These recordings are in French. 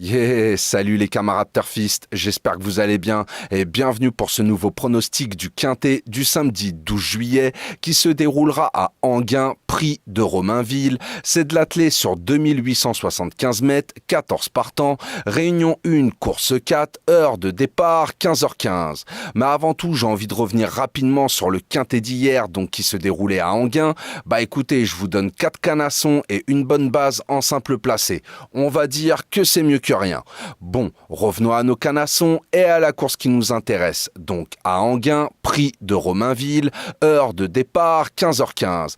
Yeah, salut les camarades turfistes, j'espère que vous allez bien et bienvenue pour ce nouveau pronostic du Quintet du samedi 12 juillet qui se déroulera à Enghien, prix de Romainville. C'est de l'attelé sur 2875 mètres, 14 partants, réunion 1, course 4, heure de départ 15h15. Mais avant tout, j'ai envie de revenir rapidement sur le Quintet d'hier, donc qui se déroulait à Enghien. Écoutez, je vous donne 4 canassons et une bonne base en simple placé. On va dire que c'est mieux que rien. Bon, revenons à nos canassons et à la course qui nous intéresse. Donc à Enghien, prix de Romainville, heure de départ 15h15.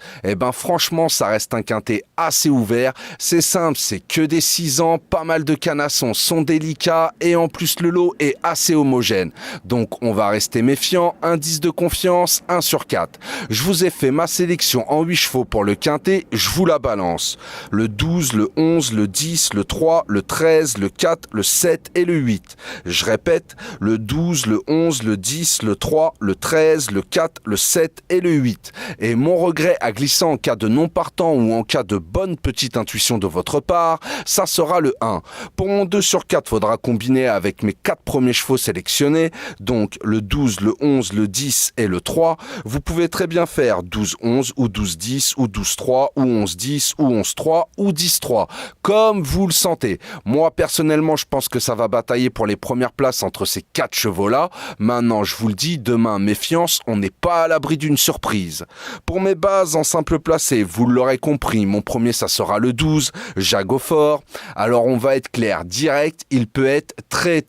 Franchement, ça reste un quintet assez ouvert. C'est simple, c'est que des 6 ans, pas mal de canassons sont délicats et en plus le lot est assez homogène. Donc on va rester méfiant, indice de confiance 1 sur 4. Je vous ai fait ma sélection en 8 chevaux pour le quintet, je vous la balance. Le 12, le 11, le 10, le 3, le 13, le 4, le 7 et le 8. Je répète, le 12, le 11, le 10, le 3, le 13, le 4, le 7 et le 8. Et mon regret à glisser en cas de non partant ou en cas de bonne petite intuition de votre part, ça sera le 1. Pour mon 2 sur 4, faudra combiner avec mes 4 premiers chevaux sélectionnés, donc le 12, le 11, le 10 et le 3. Vous pouvez très bien faire 12-11 ou 12-10 ou 12-3 ou 11-10 ou 11-3 ou 10-3, comme vous le sentez. Moi, personnellement, je pense que ça va batailler pour les premières places entre ces 4 chevaux-là. Maintenant, je vous le dis, demain, méfiance, on n'est pas à l'abri d'une surprise. Pour mes bases en simple placé, vous l'aurez compris, mon premier, ça sera le 12, Jago Fort. Alors, on va être clair, direct, il peut être très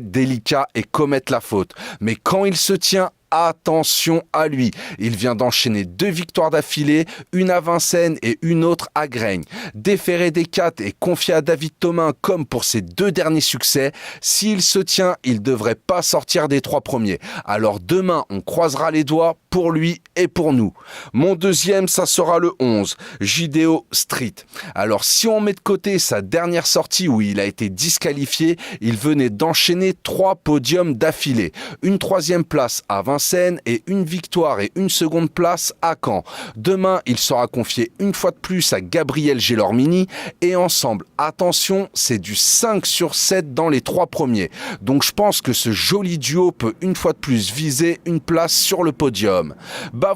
délicat et commettre la faute. Mais quand il se tient, attention à lui. Il vient d'enchaîner 2 victoires d'affilée, une à Vincennes et une autre à Graignes. Déféré des 4 et confié à David Thomain comme pour ses 2 derniers succès, s'il se tient, il ne devrait pas sortir des 3 premiers. Alors demain, on croisera les doigts pour lui et pour nous. Mon deuxième, ça sera le 11, Jideo Street. Alors si on met de côté sa dernière sortie où il a été disqualifié, il venait d'enchaîner 3 podiums d'affilée. Une 3e place à Vincennes et une victoire et une seconde place à Caen. Demain, il sera confié une fois de plus à Gabriel Gélormini et ensemble, attention, c'est du 5 sur 7 dans les 3 premiers. Donc je pense que ce joli duo peut une fois de plus viser une place sur le podium.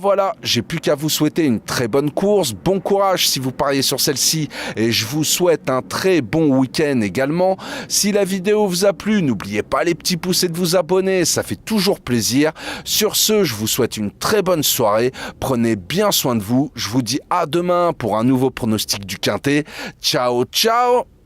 Voilà, j'ai plus qu'à vous souhaiter une très bonne course, bon courage si vous pariez sur celle-ci et je vous souhaite un très bon week-end également. Si la vidéo vous a plu, n'oubliez pas les petits pouces et de vous abonner, ça fait toujours plaisir. Sur ce, je vous souhaite une très bonne soirée, prenez bien soin de vous, je vous dis à demain pour un nouveau pronostic du Quintet. Ciao, ciao!